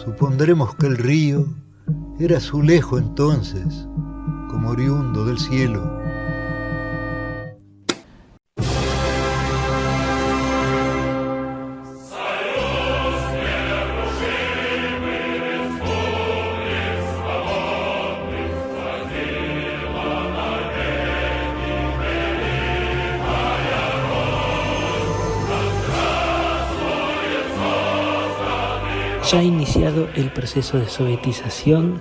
Supondremos que el río era azulejo entonces, como oriundo del cielo. Ya ha iniciado el proceso de sovietización,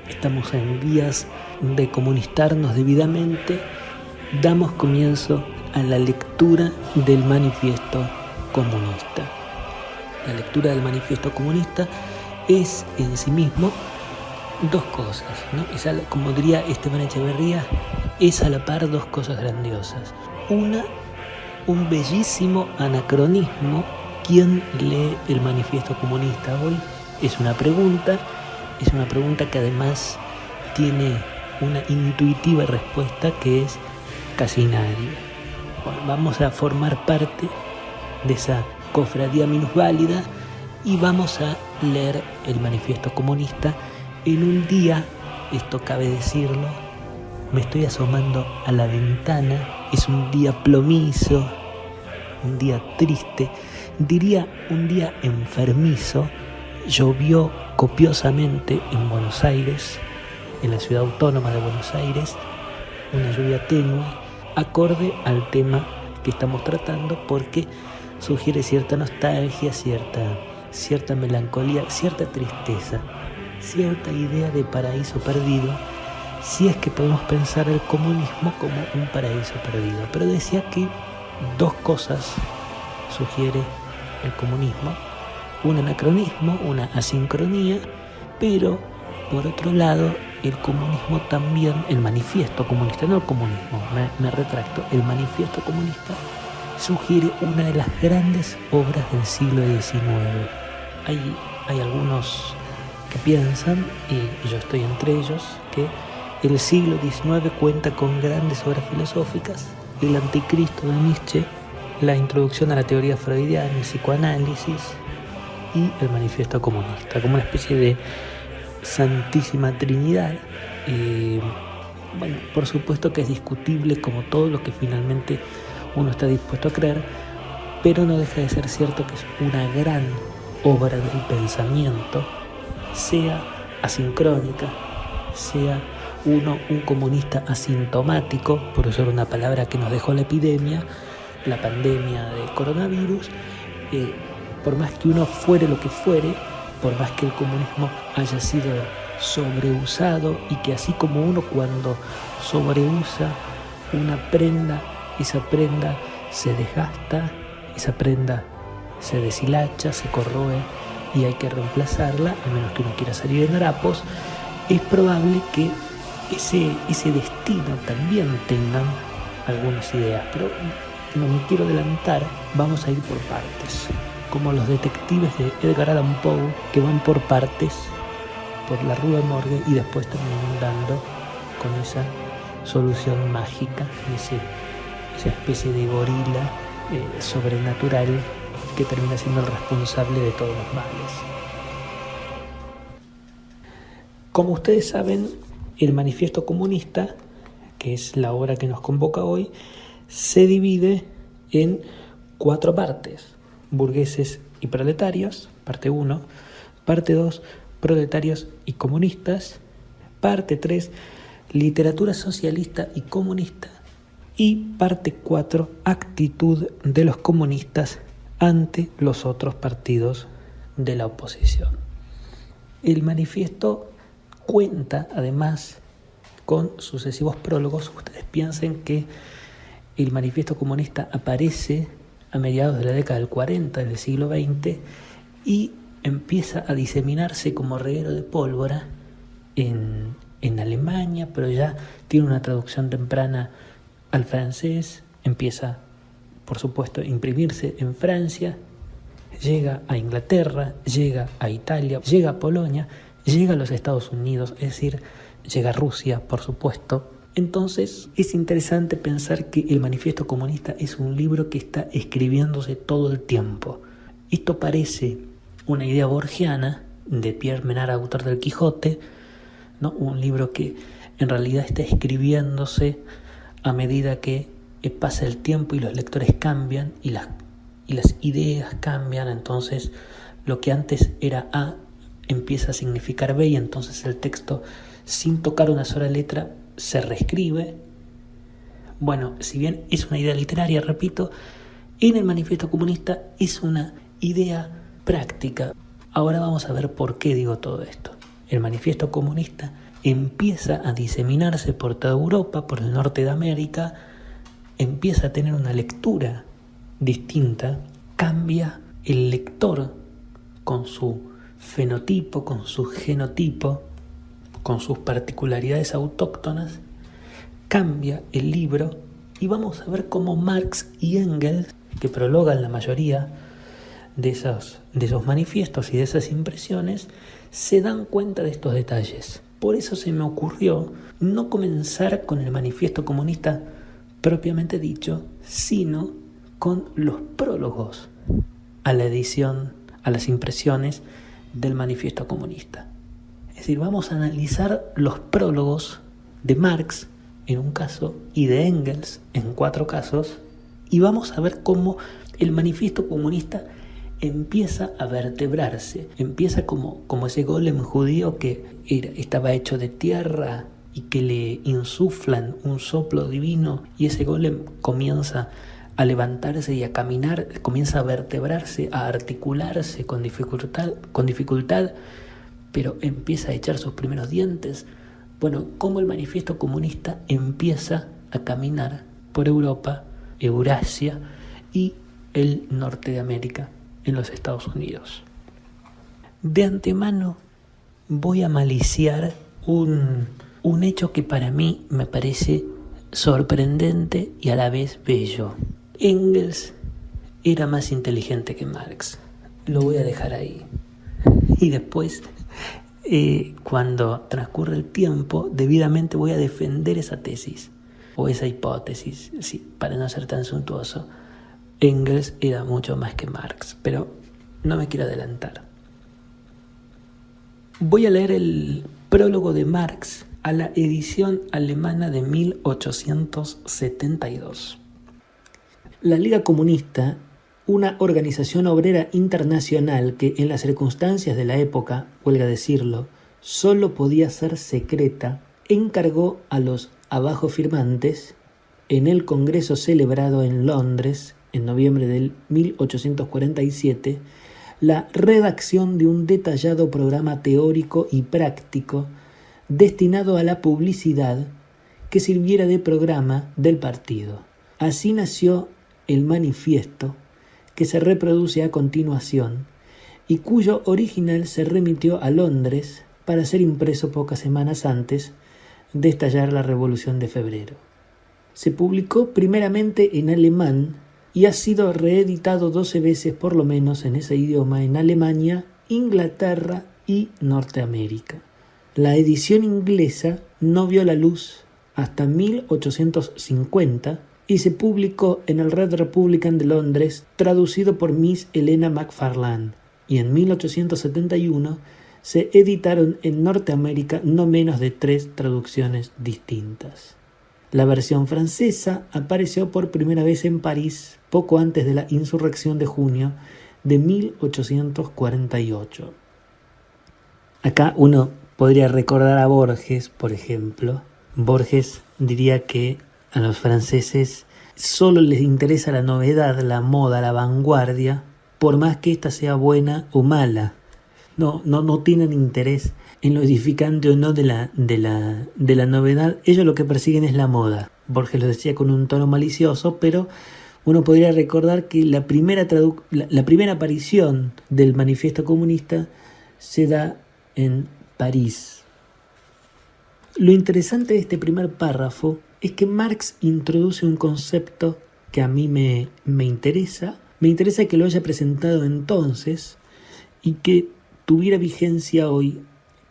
estamos en vías de comunistarnos debidamente, damos comienzo a la lectura del manifiesto comunista. La lectura del manifiesto comunista es en sí mismo dos cosas, ¿no? Como diría Esteban Echeverría, es a la par dos cosas grandiosas. Una, un bellísimo anacronismo. ¿Quién lee el manifiesto comunista hoy? Es una pregunta que además tiene una intuitiva respuesta que es casi nadie. Bueno, vamos a formar parte de esa cofradía minusválida y vamos a leer el manifiesto comunista en un día, esto cabe decirlo, me estoy asomando a la ventana, es un día plomizo, un día triste, diría un día enfermizo. Llovió copiosamente en Buenos Aires, en la ciudad autónoma de Buenos Aires, una lluvia tenue, acorde al tema que estamos tratando, porque sugiere cierta nostalgia, cierta melancolía, cierta tristeza, cierta idea de paraíso perdido, si es que podemos pensar el comunismo como un paraíso perdido. Pero decía que dos cosas sugiere el comunismo: un anacronismo, una asincronía, pero por otro lado el comunismo también, el manifiesto comunista, no el comunismo, me retracto, el manifiesto comunista sugiere una de las grandes obras del siglo XIX. Hay algunos que piensan, y yo estoy entre ellos, que el siglo XIX cuenta con grandes obras filosóficas: el Anticristo de Nietzsche, la introducción a la teoría freudiana, el psicoanálisis y el manifiesto comunista, como una especie de santísima trinidad. Bueno, por supuesto que es discutible, como todo lo que finalmente uno está dispuesto a creer, pero no deja de ser cierto que es una gran obra del pensamiento, sea asincrónica, sea un comunista asintomático, por usar una palabra que nos dejó la epidemia, la pandemia del coronavirus. Por más que uno fuere lo que fuere, por más que el comunismo haya sido sobreusado, y que así como uno cuando sobreusa una prenda, esa prenda se desgasta, esa prenda se deshilacha, se corroe y hay que reemplazarla, a menos que uno quiera salir en harapos, es probable que ese destino también tengan algunas ideas, pero no me quiero adelantar, vamos a ir por partes, como los detectives de Edgar Allan Poe, que van por partes, por la Rue Morgue, y después terminan dando con esa solución mágica, esa especie de gorila sobrenatural que termina siendo el responsable de todos los males. Como ustedes saben, el manifiesto comunista, que es la obra que nos convoca hoy, se divide en 4 partes: burgueses y proletarios, parte 1, parte 2, proletarios y comunistas, parte 3, literatura socialista y comunista, y parte 4, actitud de los comunistas ante los otros partidos de la oposición. El manifiesto cuenta además con sucesivos prólogos. Ustedes piensen que el manifiesto comunista aparece a mediados de la década del 40 del siglo XX y empieza a diseminarse como reguero de pólvora en Alemania, pero ya tiene una traducción temprana al francés, empieza, por supuesto, a imprimirse en Francia, llega a Inglaterra, llega a Italia, llega a Polonia, llega a los Estados Unidos, es decir, llega a Rusia, por supuesto. Entonces es interesante pensar que el manifiesto comunista es un libro que está escribiéndose todo el tiempo. Esto parece una idea borgiana, de Pierre Menard, autor del Quijote, ¿no? Un libro que en realidad está escribiéndose a medida que pasa el tiempo y los lectores cambian y las ideas cambian. Entonces lo que antes era A empieza a significar B, y entonces el texto, sin tocar una sola letra, se reescribe. Bueno, si bien es una idea literaria, repito, en el Manifiesto Comunista es una idea práctica. Ahora vamos a ver por qué digo todo esto. El Manifiesto Comunista empieza a diseminarse por toda Europa, por el norte de América, empieza a tener una lectura distinta, cambia el lector con su fenotipo, con su genotipo, con sus particularidades autóctonas, cambia el libro, y vamos a ver cómo Marx y Engels, que prologan la mayoría de esos manifiestos y de esas impresiones, se dan cuenta de estos detalles. Por eso se me ocurrió no comenzar con el Manifiesto Comunista propiamente dicho, sino con los prólogos a la edición, a las impresiones del Manifiesto Comunista. Es decir, vamos a analizar los prólogos de Marx en un caso y de Engels en 4 casos, y vamos a ver cómo el Manifiesto Comunista empieza a vertebrarse, empieza como ese golem judío que estaba hecho de tierra y que le insuflan un soplo divino, y ese golem comienza a levantarse y a caminar, comienza a vertebrarse, a articularse con dificultad, pero empieza a echar sus primeros dientes. Bueno, cómo el Manifiesto Comunista empieza a caminar por Europa, Eurasia y el norte de América, en los Estados Unidos. De antemano voy a maliciar un hecho que para mí me parece sorprendente y a la vez bello. Engels era más inteligente que Marx. Lo voy a dejar ahí. Y después, cuando transcurre el tiempo, debidamente voy a defender esa tesis o esa hipótesis, sí, para no ser tan suntuoso. Engels era mucho más que Marx, pero no me quiero adelantar. Voy a leer el prólogo de Marx a la edición alemana de 1872. La Liga Comunista, una organización obrera internacional que en las circunstancias de la época, huelga decirlo, solo podía ser secreta, encargó a los abajo firmantes, en el congreso celebrado en Londres en noviembre del 1847, la redacción de un detallado programa teórico y práctico destinado a la publicidad que sirviera de programa del partido. Así nació el manifiesto que se reproduce a continuación y cuyo original se remitió a Londres para ser impreso pocas semanas antes de estallar la Revolución de Febrero. Se publicó primeramente en alemán y ha sido reeditado 12 veces por lo menos en ese idioma en Alemania, Inglaterra y Norteamérica. La edición inglesa no vio la luz hasta 1850 y se publicó en el Red Republican de Londres, traducido por Miss Helena Macfarlane, y en 1871 se editaron en Norteamérica no menos de 3 traducciones distintas. La versión francesa apareció por primera vez en París poco antes de la insurrección de junio de 1848. Acá uno podría recordar a Borges, por ejemplo. Borges diría que a los franceses solo les interesa la novedad, la moda, la vanguardia, por más que ésta sea buena o mala. No tienen interés en lo edificante o no de la novedad. Ellos lo que persiguen es la moda. Borges lo decía con un tono malicioso, pero uno podría recordar que la primera aparición del Manifiesto Comunista se da en París. Lo interesante de este primer párrafo es que Marx introduce un concepto que a mí me interesa. Me interesa que lo haya presentado entonces y que tuviera vigencia hoy,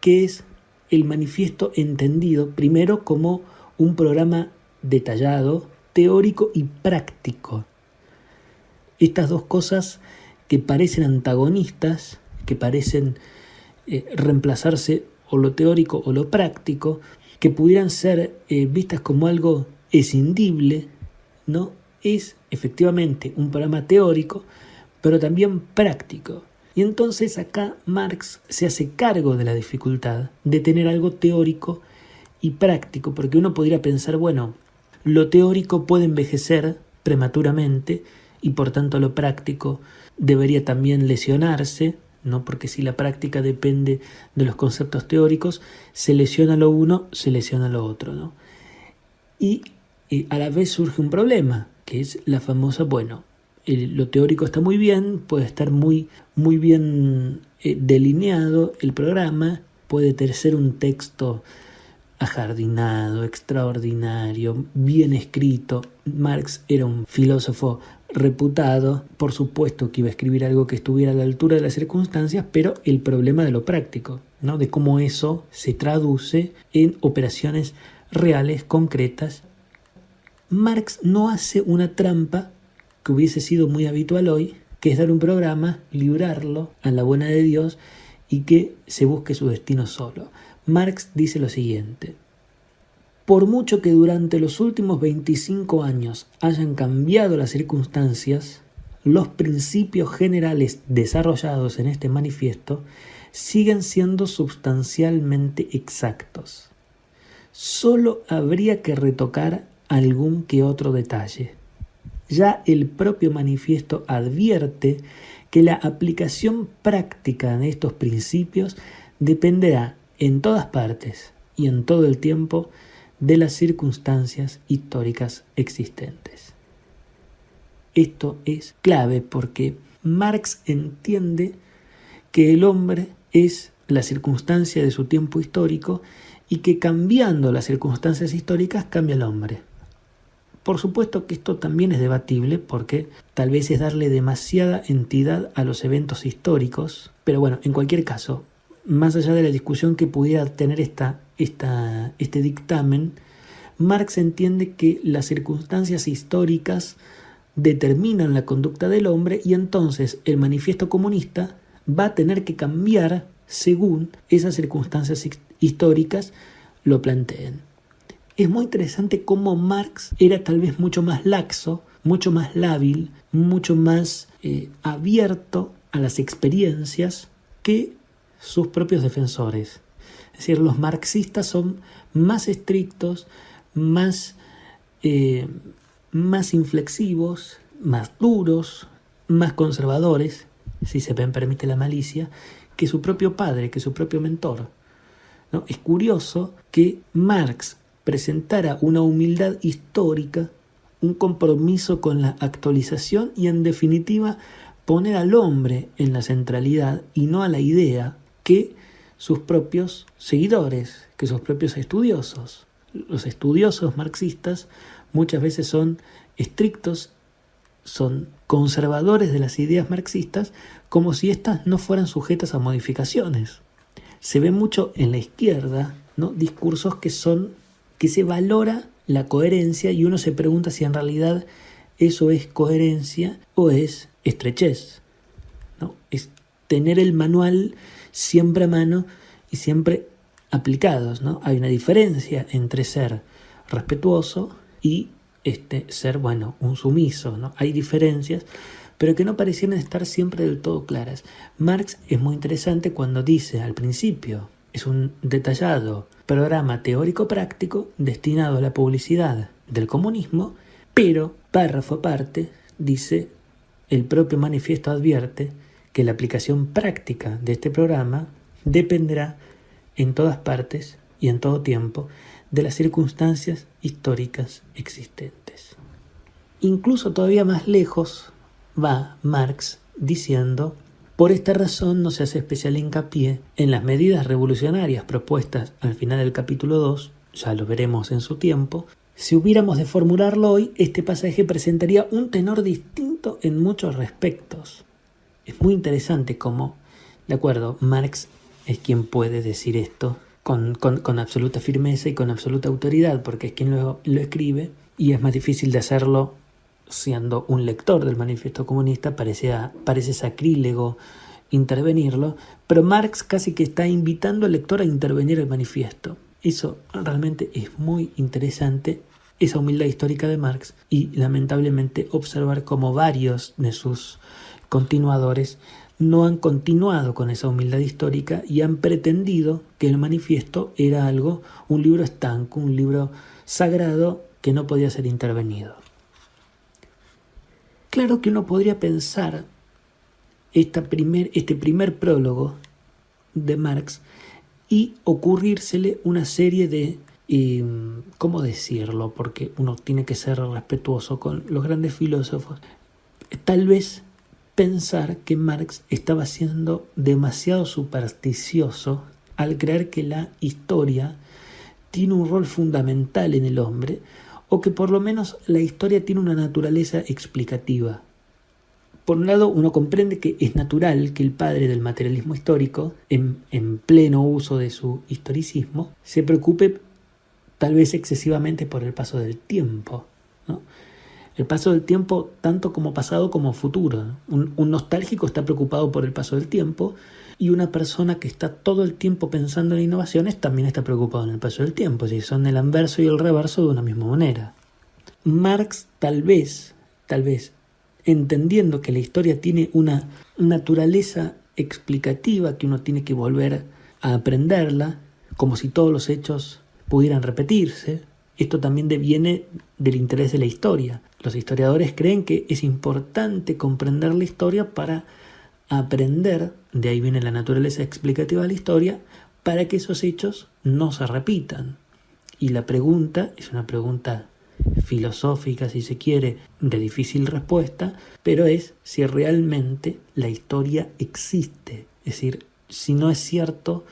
que es el manifiesto entendido primero como un programa detallado, teórico y práctico. Estas dos cosas que parecen antagonistas, que parecen reemplazarse o lo teórico o lo práctico, que pudieran ser vistas como algo escindible, ¿no? Es efectivamente un programa teórico, pero también práctico. Y entonces acá Marx se hace cargo de la dificultad de tener algo teórico y práctico, porque uno podría pensar, bueno, lo teórico puede envejecer prematuramente y por tanto lo práctico debería también lesionarse, ¿no? Porque si la práctica depende de los conceptos teóricos, se lesiona lo uno, se lesiona lo otro, ¿no? Y a la vez surge un problema, que es la famosa, bueno, lo teórico está muy bien, puede estar muy bien delineado el programa, puede ser un texto ajardinado, extraordinario, bien escrito. Marx era un filósofo reputado, por supuesto que iba a escribir algo que estuviera a la altura de las circunstancias, pero el problema de lo práctico, ¿no? De cómo eso se traduce en operaciones reales, concretas. Marx no hace una trampa que hubiese sido muy habitual hoy, que es dar un programa, librarlo a la buena de Dios y que se busque su destino solo. Marx dice lo siguiente: por mucho que durante los últimos 25 años hayan cambiado las circunstancias, los principios generales desarrollados en este manifiesto siguen siendo sustancialmente exactos. Solo habría que retocar algún que otro detalle. Ya el propio manifiesto advierte que la aplicación práctica de estos principios dependerá en todas partes y en todo el tiempo de las circunstancias históricas existentes. Esto es clave porque Marx entiende que el hombre es la circunstancia de su tiempo histórico y que cambiando las circunstancias históricas cambia el hombre. Por supuesto que esto también es debatible porque tal vez es darle demasiada entidad a los eventos históricos, pero bueno, en cualquier caso, más allá de la discusión que pudiera tener este dictamen, Marx entiende que las circunstancias históricas determinan la conducta del hombre y entonces el manifiesto comunista va a tener que cambiar según esas circunstancias históricas lo planteen. Es muy interesante cómo Marx era tal vez mucho más laxo, mucho más lábil, mucho más abierto a las experiencias que sus propios defensores. Es decir, los marxistas son más estrictos, más inflexivos, más duros, más conservadores, si se me permite la malicia, que su propio padre, que su propio mentor, ¿no? Es curioso que Marx presentara una humildad histórica, un compromiso con la actualización y, en definitiva, poner al hombre en la centralidad y no a la idea que sus propios seguidores, que sus propios estudiosos. Los estudiosos marxistas muchas veces son estrictos, son conservadores de las ideas marxistas como si éstas no fueran sujetas a modificaciones. Se ve mucho en la izquierda, ¿no? Discursos que se valora la coherencia y uno se pregunta si en realidad eso es coherencia o es estrechez, ¿no? Es tener el manual siempre a mano y siempre aplicados, ¿no? Hay una diferencia entre ser respetuoso y ser, un sumiso, ¿no? Hay diferencias, pero que no parecieran estar siempre del todo claras. Marx es muy interesante cuando dice al principio, es un detallado programa teórico-práctico destinado a la publicidad del comunismo, pero, párrafo aparte, dice, el propio manifiesto advierte que la aplicación práctica de este programa dependerá en todas partes y en todo tiempo de las circunstancias históricas existentes. Incluso todavía más lejos va Marx diciendo: por esta razón no se hace especial hincapié en las medidas revolucionarias propuestas al final del capítulo 2, ya lo veremos en su tiempo. Si hubiéramos de formularlo hoy, este pasaje presentaría un tenor distinto en muchos respectos. Es muy interesante cómo, de acuerdo, Marx es quien puede decir esto con absoluta firmeza y con absoluta autoridad, porque es quien lo escribe, y es más difícil de hacerlo siendo un lector del manifiesto comunista. Parece sacrílego intervenirlo, pero Marx casi que está invitando al lector a intervenir el manifiesto. Eso realmente es muy interesante, esa humildad histórica de Marx, y lamentablemente observar cómo varios de sus continuadores no han continuado con esa humildad histórica y han pretendido que el manifiesto era un libro estanco, un libro sagrado que no podía ser intervenido. Claro que uno podría pensar este primer prólogo de Marx y ocurrírsele una serie de, ¿cómo decirlo? Porque uno tiene que ser respetuoso con los grandes filósofos. Tal vez pensar que Marx estaba siendo demasiado supersticioso al creer que la historia tiene un rol fundamental en el hombre, o que por lo menos la historia tiene una naturaleza explicativa. Por un lado, uno comprende que es natural que el padre del materialismo histórico, en pleno uso de su historicismo, se preocupe tal vez excesivamente por el paso del tiempo, ¿no? El paso del tiempo tanto como pasado como futuro, ¿no? Un nostálgico está preocupado por el paso del tiempo, y una persona que está todo el tiempo pensando en innovaciones también está preocupado en el paso del tiempo, si son el anverso y el reverso de una misma manera. Marx tal vez, entendiendo que la historia tiene una naturaleza explicativa, que uno tiene que volver a aprenderla, como si todos los hechos pudieran repetirse. Esto también deviene del interés de la historia. Los historiadores creen que es importante comprender la historia para aprender, de ahí viene la naturaleza explicativa de la historia, para que esos hechos no se repitan. Y la pregunta es una pregunta filosófica, si se quiere, de difícil respuesta, pero es si realmente la historia existe. Es decir, si no es cierto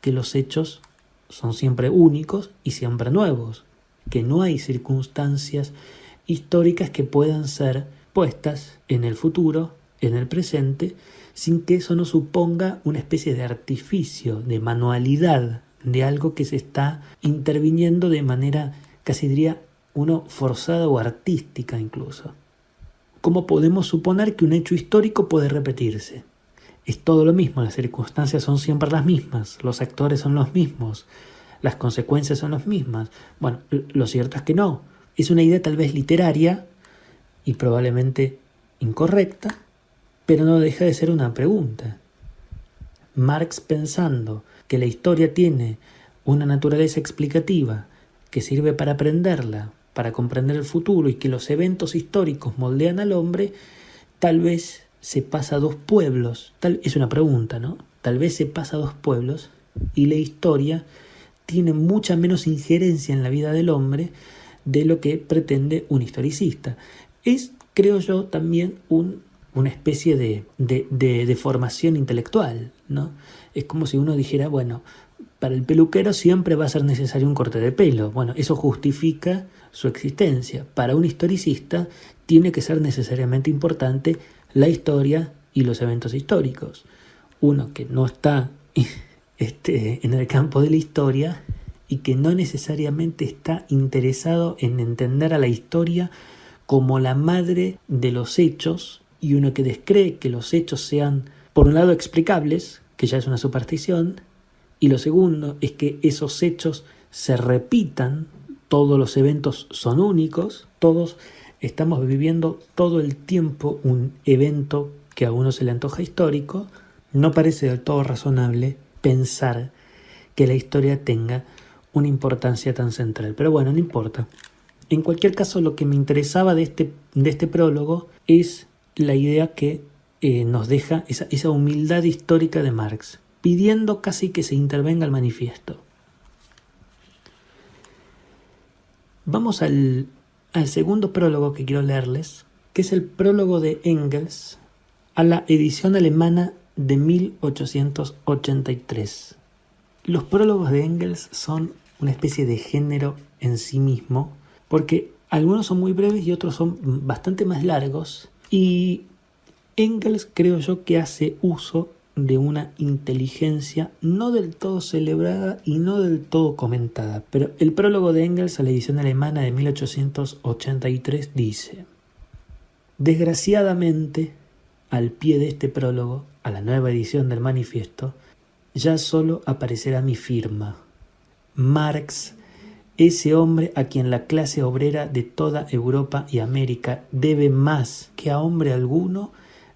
que los hechos son siempre únicos y siempre nuevos, que no hay circunstancias históricas que puedan ser puestas en el futuro, en el presente, sin que eso no suponga una especie de artificio, de manualidad, de algo que se está interviniendo de manera, casi diría uno, forzada o artística incluso. ¿Cómo podemos suponer que un hecho histórico puede repetirse? Es todo lo mismo, las circunstancias son siempre las mismas, los actores son los mismos, las consecuencias son las mismas. Bueno, lo cierto es que no. Es una idea tal vez literaria y probablemente incorrecta, pero no deja de ser una pregunta. Marx, pensando que la historia tiene una naturaleza explicativa que sirve para aprenderla, para comprender el futuro, y que los eventos históricos moldean al hombre, tal vez se pasa a dos pueblos. Es una pregunta, ¿no? Tal vez se pasa a dos pueblos y la historia tiene mucha menos injerencia en la vida del hombre de lo que pretende un historicista. Es, creo yo, también una especie de formación intelectual, ¿no? Es como si uno dijera, bueno, para el peluquero siempre va a ser necesario un corte de pelo. Bueno, eso justifica su existencia. Para un historicista tiene que ser necesariamente importante la historia y los eventos históricos. Uno que no está en el campo de la historia y que no necesariamente está interesado en entender a la historia como la madre de los hechos, y uno que descree que los hechos sean, por un lado, explicables, que ya es una superstición, y lo segundo es que esos hechos se repitan, todos los eventos son únicos, todos estamos viviendo todo el tiempo un evento que a uno se le antoja histórico. No parece del todo razonable pensar que la historia tenga una importancia tan central. Pero bueno, no importa. En cualquier caso, lo que me interesaba de este prólogo es la idea que nos deja esa humildad histórica de Marx, pidiendo casi que se intervenga el manifiesto. Vamos al segundo prólogo que quiero leerles, que es el prólogo de Engels a la edición alemana de 1883. Los prólogos de Engels son una especie de género en sí mismo, porque algunos son muy breves y otros son bastante más largos, y Engels creo yo que hace uso de una inteligencia no del todo celebrada y no del todo comentada. Pero el prólogo de Engels a la edición alemana de 1883 dice: desgraciadamente, al pie de este prólogo a la nueva edición del manifiesto, ya solo aparecerá mi firma. Marx, ese hombre a quien la clase obrera de toda Europa y América debe más que a hombre alguno,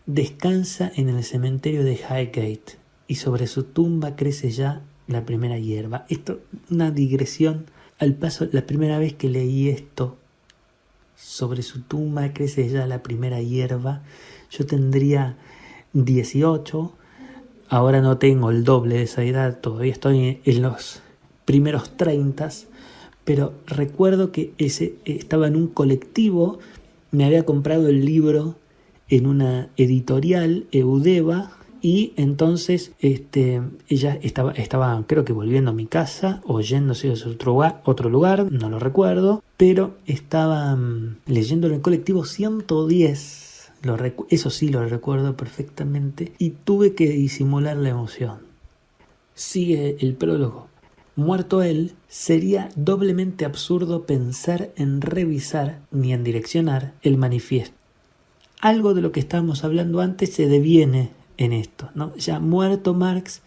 descansa en el cementerio de Highgate y sobre su tumba crece ya la primera hierba. Esto, una digresión al paso. La primera vez que leí esto, sobre su tumba crece ya la primera hierba, yo tendría 18, ahora no tengo el doble de esa edad, todavía estoy en los primeros 30, pero recuerdo que estaba en un colectivo, me había comprado el libro en una editorial, Eudeva, y entonces ella estaba creo que volviendo a mi casa o yéndose a otro lugar, no lo recuerdo, pero estaba leyendo en el colectivo 110, eso sí lo recuerdo perfectamente, y tuve que disimular la emoción. Sigue el prólogo. Muerto él, sería doblemente absurdo pensar en revisar ni en direccionar el manifiesto. Algo de lo que estábamos hablando antes se deviene en esto, ¿no? Ya muerto Marx,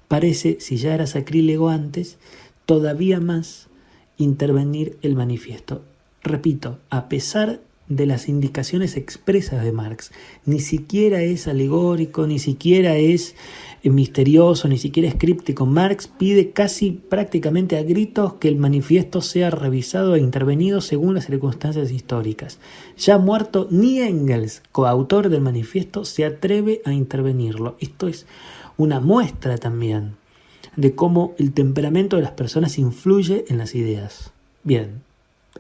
parece, si ya era sacrílego antes, todavía más intervenir el manifiesto. Repito, a pesar de las indicaciones expresas de Marx, ni siquiera es alegórico, ni siquiera es misterioso, ni siquiera es críptico. Marx pide casi prácticamente a gritos que el manifiesto sea revisado e intervenido según las circunstancias históricas. Ya muerto, ni Engels, coautor del manifiesto, se atreve a intervenirlo. Esto es una muestra también de cómo el temperamento de las personas influye en las ideas. Bien,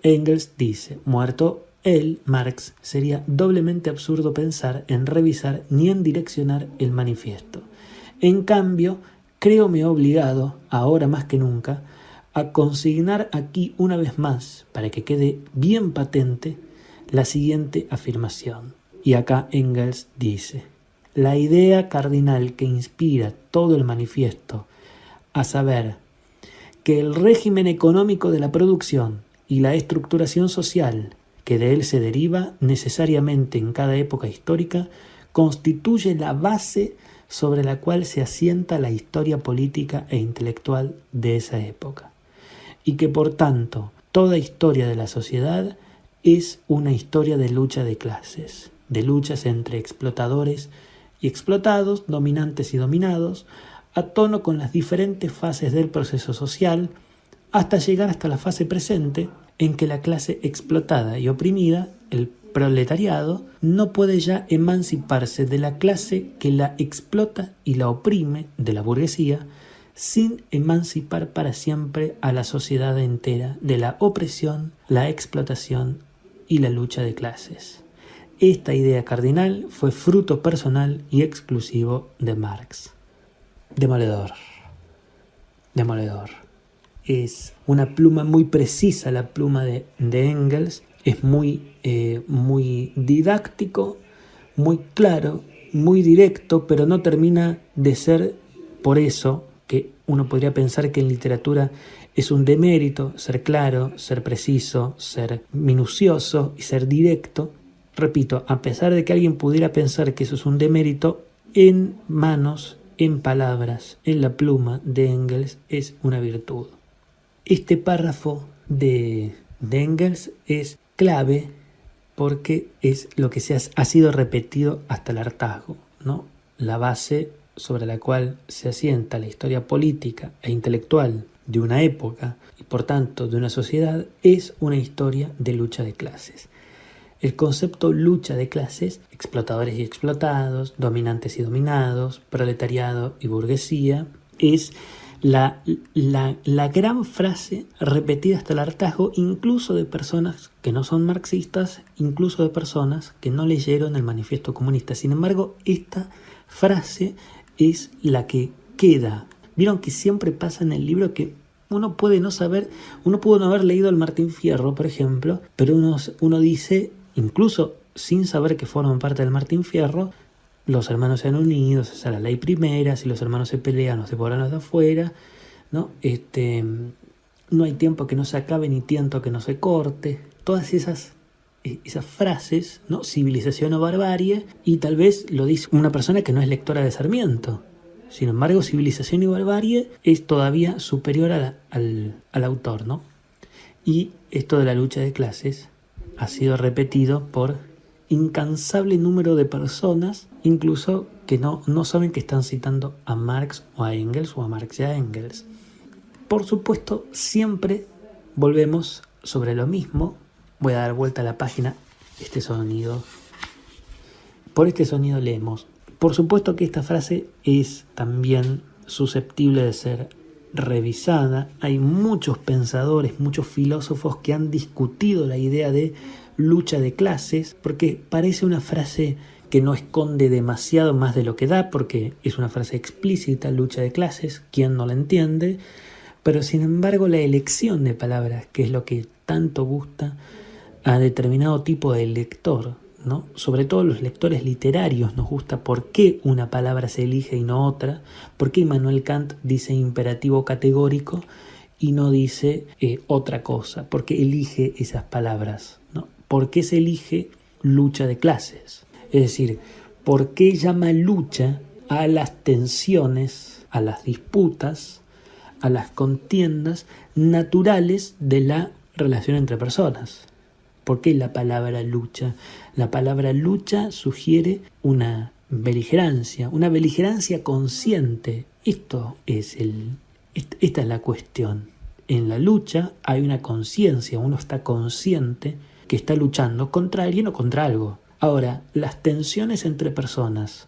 Engels dice, muerto él, Marx, sería doblemente absurdo pensar en revisar ni en direccionar el manifiesto. En cambio, créome obligado, ahora más que nunca, a consignar aquí una vez más, para que quede bien patente, la siguiente afirmación. Y acá Engels dice, la idea cardinal que inspira todo el manifiesto, a saber, que el régimen económico de la producción y la estructuración social que de él se deriva necesariamente en cada época histórica, constituye la base sobre la cual se asienta la historia política e intelectual de esa época, y que por tanto toda historia de la sociedad es una historia de lucha de clases, de luchas entre explotadores y explotados, dominantes y dominados, a tono con las diferentes fases del proceso social, hasta llegar hasta la fase presente, en que la clase explotada y oprimida, el proletariado, no puede ya emanciparse de la clase que la explota y la oprime, de la burguesía, sin emancipar para siempre a la sociedad entera de la opresión, la explotación y la lucha de clases. Esta idea cardinal fue fruto personal y exclusivo de Marx. Demoledor. Demoledor. Es una pluma muy precisa, la pluma de Engels, es muy didáctico, muy claro, muy directo, pero no termina de ser, por eso que uno podría pensar que en literatura es un demérito ser claro, ser preciso, ser minucioso y ser directo. Repito, a pesar de que alguien pudiera pensar que eso es un demérito, en manos, en palabras, en la pluma de Engels es una virtud. Este párrafo de Engels es clave porque es lo que ha sido repetido hasta el hartazgo, ¿no? La base sobre la cual se asienta la historia política e intelectual de una época y por tanto de una sociedad es una historia de lucha de clases. El concepto lucha de clases, explotadores y explotados, dominantes y dominados, proletariado y burguesía, es la gran frase repetida hasta el hartazgo, incluso de personas que no son marxistas, incluso de personas que no leyeron el manifiesto comunista. Sin embargo, esta frase es la que queda. Vieron que siempre pasa en el libro que uno puede no saber, uno pudo no haber leído el Martín Fierro, por ejemplo, pero uno dice, incluso sin saber que forman parte del Martín Fierro, los hermanos sean unidos, esa es la ley primera, si los hermanos se pelean, no se podrán los de afuera, ¿no? No hay tiempo que no se acabe ni tiento que no se corte. Todas esas esas frases, ¿no? Civilización o barbarie, y tal vez lo dice una persona que no es lectora de Sarmiento. Sin embargo, civilización y barbarie es todavía superior al autor, ¿no? Y esto de la lucha de clases ha sido repetido por incansable número de personas, incluso que no saben que están citando a Marx o a Engels o a Marx y a Engels. Por supuesto, siempre volvemos sobre lo mismo. Voy a dar vuelta a la página, por este sonido leemos. Por supuesto que esta frase es también susceptible de ser revisada. Hay muchos pensadores, muchos filósofos que han discutido la idea de lucha de clases, porque parece una frase que no esconde demasiado más de lo que da, porque es una frase explícita, lucha de clases, ¿quién no la entiende? Pero sin embargo la elección de palabras, que es lo que tanto gusta a determinado tipo de lector, ¿no? Sobre todo los lectores literarios nos gusta por qué una palabra se elige y no otra, por qué Immanuel Kant dice imperativo categórico y no dice otra cosa, por qué elige esas palabras, ¿no? ¿Por qué se elige lucha de clases? Es decir, ¿por qué llama lucha a las tensiones, a las disputas, a las contiendas naturales de la relación entre personas? ¿Por qué la palabra lucha? La palabra lucha sugiere una beligerancia consciente. Esta es la cuestión. En la lucha hay una conciencia, uno está consciente que está luchando contra alguien o contra algo. Ahora, las tensiones entre personas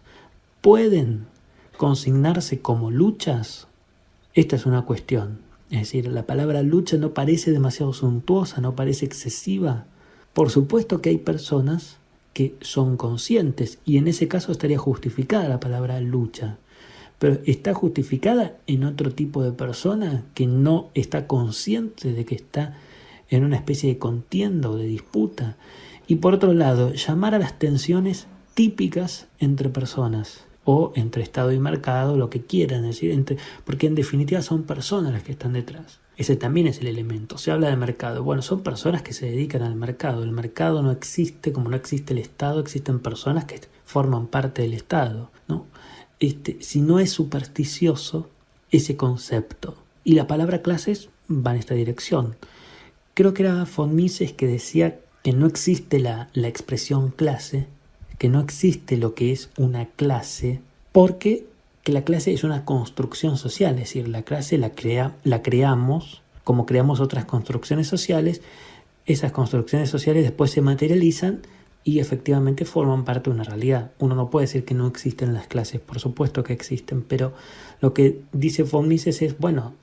pueden consignarse como luchas. Esta es una cuestión. Es decir, la palabra lucha no parece demasiado suntuosa, no parece excesiva. Por supuesto que hay personas que son conscientes y en ese caso estaría justificada la palabra lucha, pero está justificada en otro tipo de persona que no está consciente de que está en una especie de contienda o de disputa. Y por otro lado, llamar a las tensiones típicas entre personas o entre Estado y mercado, lo que quieran decir, porque en definitiva son personas las que están detrás. Ese también es el elemento. Se habla de mercado. Bueno, son personas que se dedican al mercado. El mercado no existe como no existe el Estado. Existen personas que forman parte del Estado, ¿no? Si no es supersticioso ese concepto. Y la palabra clases va en esta dirección. Creo que era von Mises que decía que no existe la expresión clase, que no existe lo que es una clase, porque que la clase es una construcción social, es decir, la clase la creamos como creamos otras construcciones sociales. Esas construcciones sociales después se materializan y efectivamente forman parte de una realidad. Uno no puede decir que no existen las clases, por supuesto que existen, pero lo que dice von Mises es, bueno,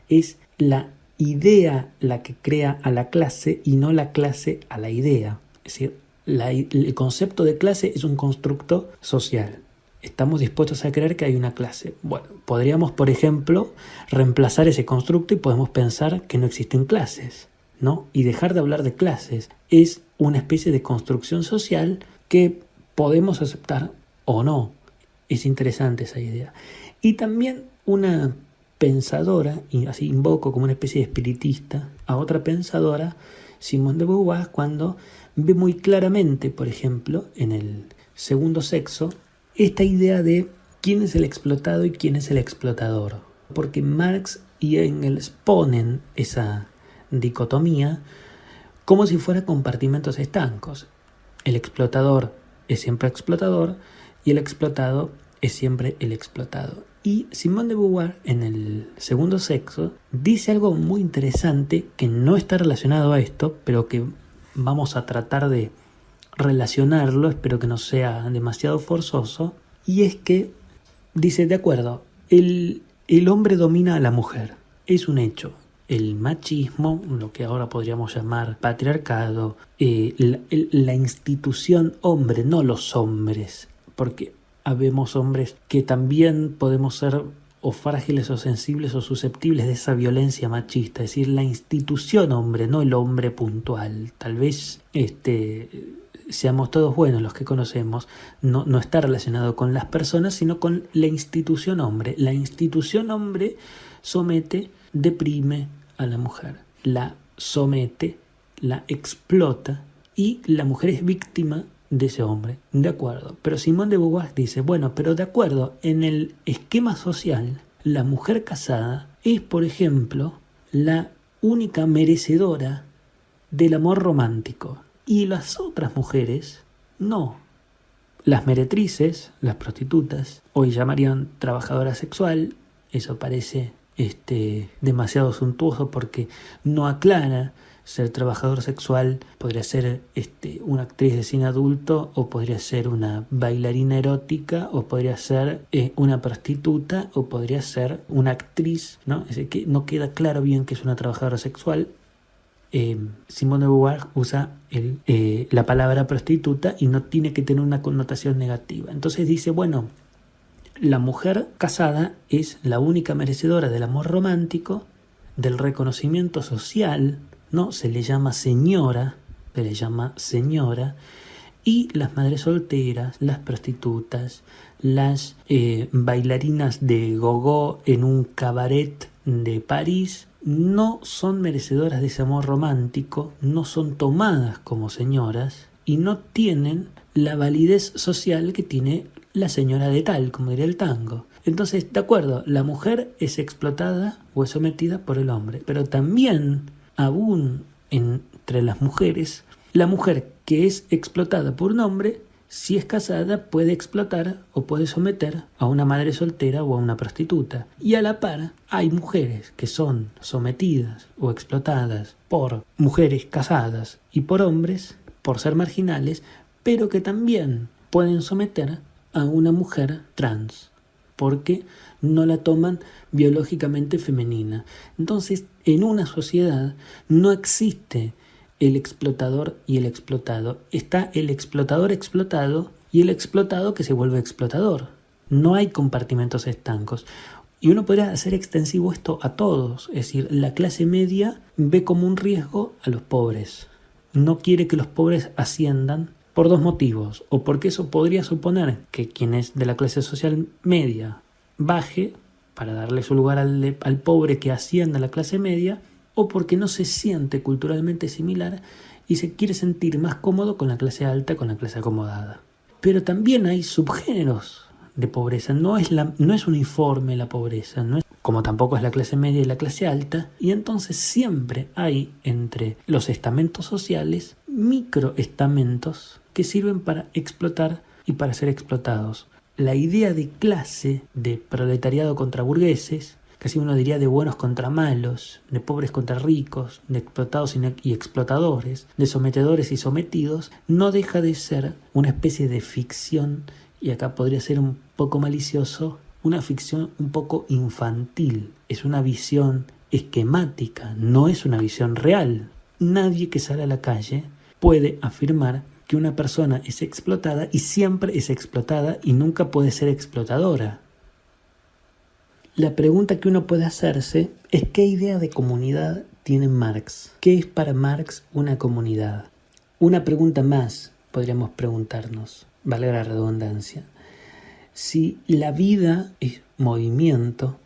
es la idea la que crea a la clase y no la clase a la idea. Es decir, el concepto de clase es un constructo social. Estamos dispuestos a creer que hay una clase. Bueno, podríamos, por ejemplo, reemplazar ese constructo y podemos pensar que no existen clases, ¿no? Y dejar de hablar de clases. Es una especie de construcción social que podemos aceptar o no. Es interesante esa idea. Y también una pensadora, y así invoco como una especie de espiritista, a otra pensadora, Simone de Beauvoir, cuando ve muy claramente, por ejemplo, en el segundo sexo, esta idea de quién es el explotado y quién es el explotador. Porque Marx y Engels ponen esa dicotomía como si fuera compartimentos estancos. El explotador es siempre explotador y el explotado es siempre el explotado. Y Simone de Beauvoir, en el segundo sexo, dice algo muy interesante que no está relacionado a esto, pero que vamos a tratar de relacionarlo, espero que no sea demasiado forzoso, y es que dice, de acuerdo, el hombre domina a la mujer, es un hecho. El machismo, lo que ahora podríamos llamar patriarcado, la institución hombre, no los hombres, porque habemos hombres que también podemos ser o frágiles o sensibles o susceptibles de esa violencia machista, es decir, la institución hombre, no el hombre puntual. Tal vez seamos todos buenos los que conocemos, no está relacionado con las personas, sino con la institución hombre. La institución hombre somete, deprime a la mujer, la somete, la explota y la mujer es víctima de ese hombre, de acuerdo. Pero Simone de Beauvoir dice, bueno, pero de acuerdo, en el esquema social, la mujer casada es, por ejemplo, la única merecedora del amor romántico, y las otras mujeres no. Las meretrices, las prostitutas, hoy llamarían trabajadora sexual. Eso parece demasiado suntuoso porque no aclara. Ser trabajador sexual podría ser una actriz de cine adulto, o podría ser una bailarina erótica, o podría ser una prostituta, o podría ser una actriz, ¿no? Es decir, que no queda claro bien que es una trabajadora sexual. Simone de Beauvoir usa la palabra prostituta y no tiene que tener una connotación negativa. Entonces dice, bueno, la mujer casada es la única merecedora del amor romántico, del reconocimiento social, ¿no? Se le llama señora, y las madres solteras, las prostitutas, las bailarinas de gogó en un cabaret de París no son merecedoras de ese amor romántico, no son tomadas como señoras y no tienen la validez social que tiene la señora de tal, como diría el tango. Entonces, de acuerdo, la mujer es explotada o es sometida por el hombre, pero también, aún entre las mujeres, la mujer que es explotada por un hombre, si es casada, puede explotar o puede someter a una madre soltera o a una prostituta. Y a la par, hay mujeres que son sometidas o explotadas por mujeres casadas y por hombres, por ser marginales, pero que también pueden someter a una mujer trans, porque no la toman biológicamente femenina. Entonces, en una sociedad no existe el explotador y el explotado. Está el explotador explotado y el explotado que se vuelve explotador. No hay compartimentos estancos. Y uno podría hacer extensivo esto a todos. Es decir, la clase media ve como un riesgo a los pobres. No quiere que los pobres asciendan por dos motivos. O porque eso podría suponer que quien es de la clase social media baje para darle su lugar al pobre que ascienda a la clase media, o porque no se siente culturalmente similar y se quiere sentir más cómodo con la clase alta, con la clase acomodada. Pero también hay subgéneros de pobreza, no es uniforme la pobreza, no es, como tampoco es la clase media y la clase alta, y entonces siempre hay entre los estamentos sociales microestamentos que sirven para explotar y para ser explotados. La idea de clase, de proletariado contra burgueses, casi uno diría de buenos contra malos, de pobres contra ricos, de explotados y explotadores, de sometedores y sometidos, no deja de ser una especie de ficción, y acá podría ser un poco malicioso, una ficción un poco infantil. Es una visión esquemática, no es una visión real. Nadie que sale a la calle puede afirmar que una persona es explotada y siempre es explotada y nunca puede ser explotadora. La pregunta que uno puede hacerse es ¿qué idea de comunidad tiene Marx? ¿Qué es para Marx una comunidad? Una pregunta más podríamos preguntarnos, valga la redundancia. Si la vida es movimiento,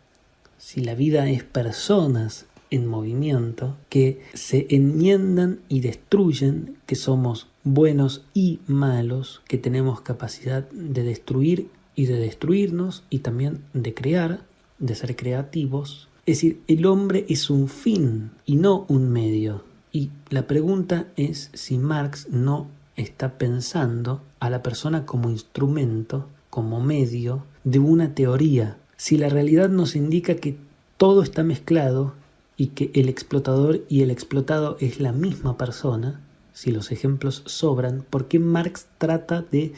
si la vida es personas en movimiento que se enmiendan y destruyen, que somos buenos y malos, que tenemos capacidad de destruir y de destruirnos y también de crear, de ser creativos. Es decir, el hombre es un fin y no un medio. Y la pregunta es si Marx no está pensando a la persona como instrumento, como medio de una teoría. Si la realidad nos indica que todo está mezclado y que el explotador y el explotado es la misma persona, si los ejemplos sobran, ¿por qué Marx trata de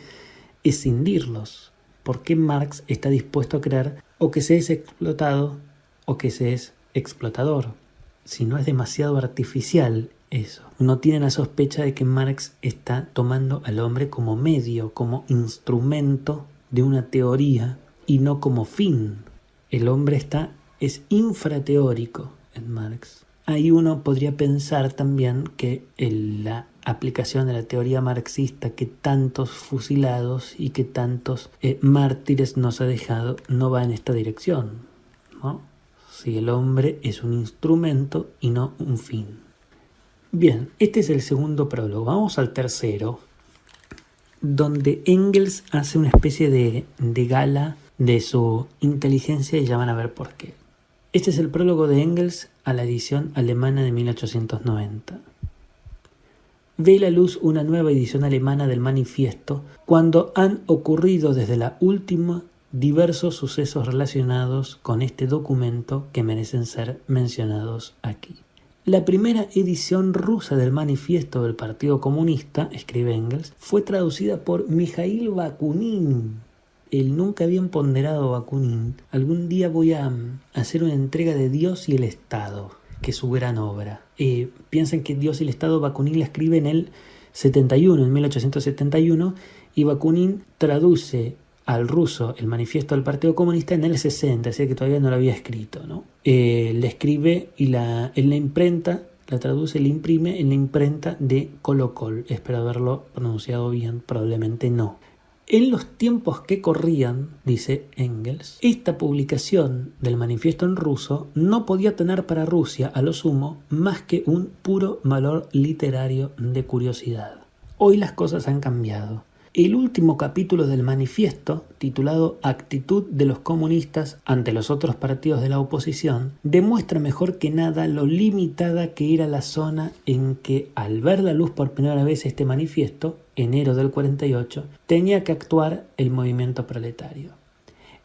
escindirlos? ¿Por qué Marx está dispuesto a creer o que se es explotado o que se es explotador? Si no es demasiado artificial eso. Uno tiene la sospecha de que Marx está tomando al hombre como medio, como instrumento de una teoría y no como fin. El hombre es infrateórico en Marx. Ahí uno podría pensar también que la aplicación de la teoría marxista que tantos fusilados y que tantos mártires nos ha dejado no va en esta dirección, ¿no? Si el hombre es un instrumento y no un fin. Bien, este es el segundo prólogo. Vamos al tercero, donde Engels hace una especie de gala de su inteligencia y ya van a ver por qué. Este es el prólogo de Engels a la edición alemana de 1890. Ve la luz una nueva edición alemana del manifiesto cuando han ocurrido desde la última diversos sucesos relacionados con este documento que merecen ser mencionados aquí. La primera edición rusa del manifiesto del Partido Comunista, escribe Engels, fue traducida por Mikhail Bakunin, el nunca bien ponderado Bakunin. Algún día voy a hacer una entrega de Dios y el Estado, que es su gran obra. Piensen que Dios y el Estado Bakunin la escribe en el 71, en 1871, y Bakunin traduce al ruso el manifiesto del Partido Comunista en el 60, así que todavía no lo había escrito, ¿no? Le escribe y en la imprenta, la traduce, la imprime en la imprenta de Kolokol. Espero haberlo pronunciado bien, probablemente no. En los tiempos que corrían, dice Engels, esta publicación del manifiesto en ruso no podía tener para Rusia, a lo sumo, más que un puro valor literario de curiosidad. Hoy las cosas han cambiado. El último capítulo del manifiesto, titulado Actitud de los comunistas ante los otros partidos de la oposición, demuestra mejor que nada lo limitada que era la zona en que, al ver la luz por primera vez este manifiesto, enero del 48, tenía que actuar el movimiento proletario.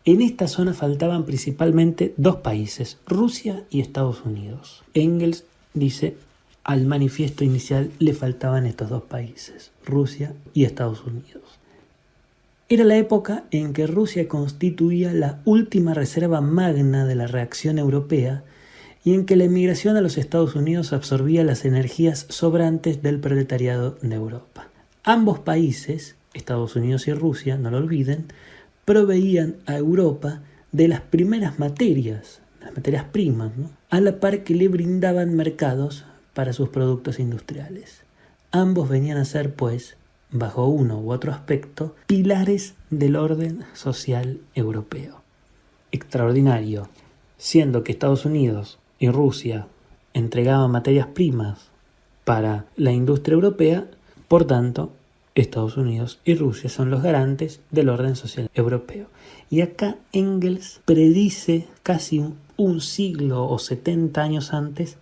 En esta zona faltaban principalmente dos países, Rusia y Estados Unidos. Engels dice: al manifiesto inicial le faltaban estos dos países, Rusia y Estados Unidos. Era la época en que Rusia constituía la última reserva magna de la reacción europea y en que la emigración a los Estados Unidos absorbía las energías sobrantes del proletariado de Europa. Ambos países, Estados Unidos y Rusia, no lo olviden, proveían a Europa de las primeras materias, las materias primas, ¿no?, a la par que le brindaban mercados para sus productos industriales. Ambos venían a ser, pues, bajo uno u otro aspecto, pilares del orden social europeo. Extraordinario, siendo que Estados Unidos y Rusia entregaban materias primas para la industria europea, por tanto, Estados Unidos y Rusia son los garantes del orden social europeo. Y acá Engels predice casi un siglo o 70 años antes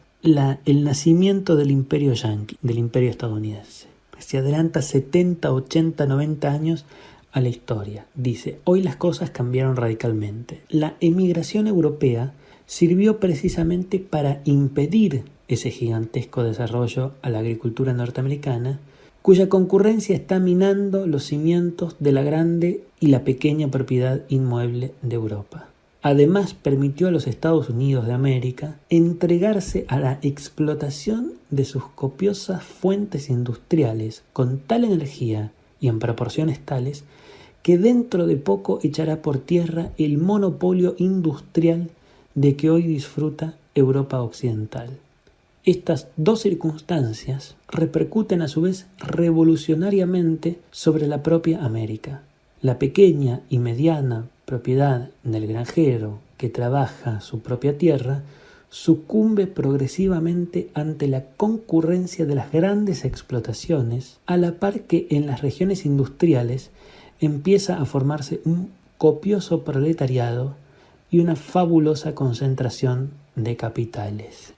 el nacimiento del imperio yanqui, del imperio estadounidense. Se adelanta 70, 80, 90 años a la historia. Dice: hoy las cosas cambiaron radicalmente. La emigración europea sirvió precisamente para impedir ese gigantesco desarrollo a la agricultura norteamericana, cuya concurrencia está minando los cimientos de la grande y la pequeña propiedad inmueble de Europa. Además, permitió a los Estados Unidos de América entregarse a la explotación de sus copiosas fuentes industriales con tal energía y en proporciones tales que dentro de poco echará por tierra el monopolio industrial de que hoy disfruta Europa occidental. Estas dos circunstancias repercuten a su vez revolucionariamente sobre la propia América. La pequeña y mediana propiedad del granjero que trabaja su propia tierra sucumbe progresivamente ante la concurrencia de las grandes explotaciones, a la par que en las regiones industriales empieza a formarse un copioso proletariado y una fabulosa concentración de capitales.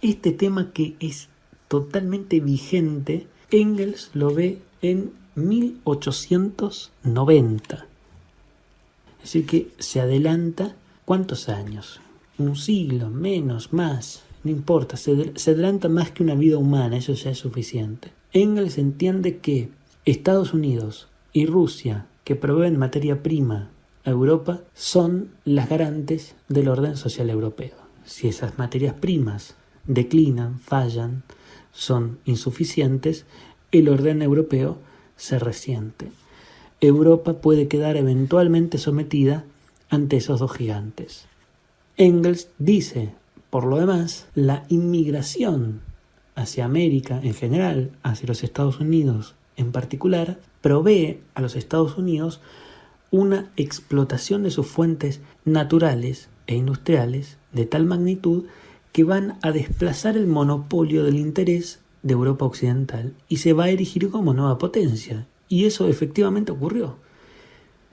Este tema, que es totalmente vigente, Engels lo ve en 1890. Así que se adelanta, ¿cuántos años? Un siglo, menos, más, no importa, se adelanta más que una vida humana, eso ya es suficiente. Engels entiende que Estados Unidos y Rusia, que proveen materia prima a Europa, son las garantes del orden social europeo. Si esas materias primas declinan, fallan, son insuficientes, el orden europeo se resiente. Europa puede quedar eventualmente sometida ante esos dos gigantes. Engels dice, por lo demás, la inmigración hacia América en general, hacia los Estados Unidos en particular, provee a los Estados Unidos una explotación de sus fuentes naturales e industriales de tal magnitud que van a desplazar el monopolio del interés de Europa Occidental y se va a erigir como nueva potencia. Y eso efectivamente ocurrió.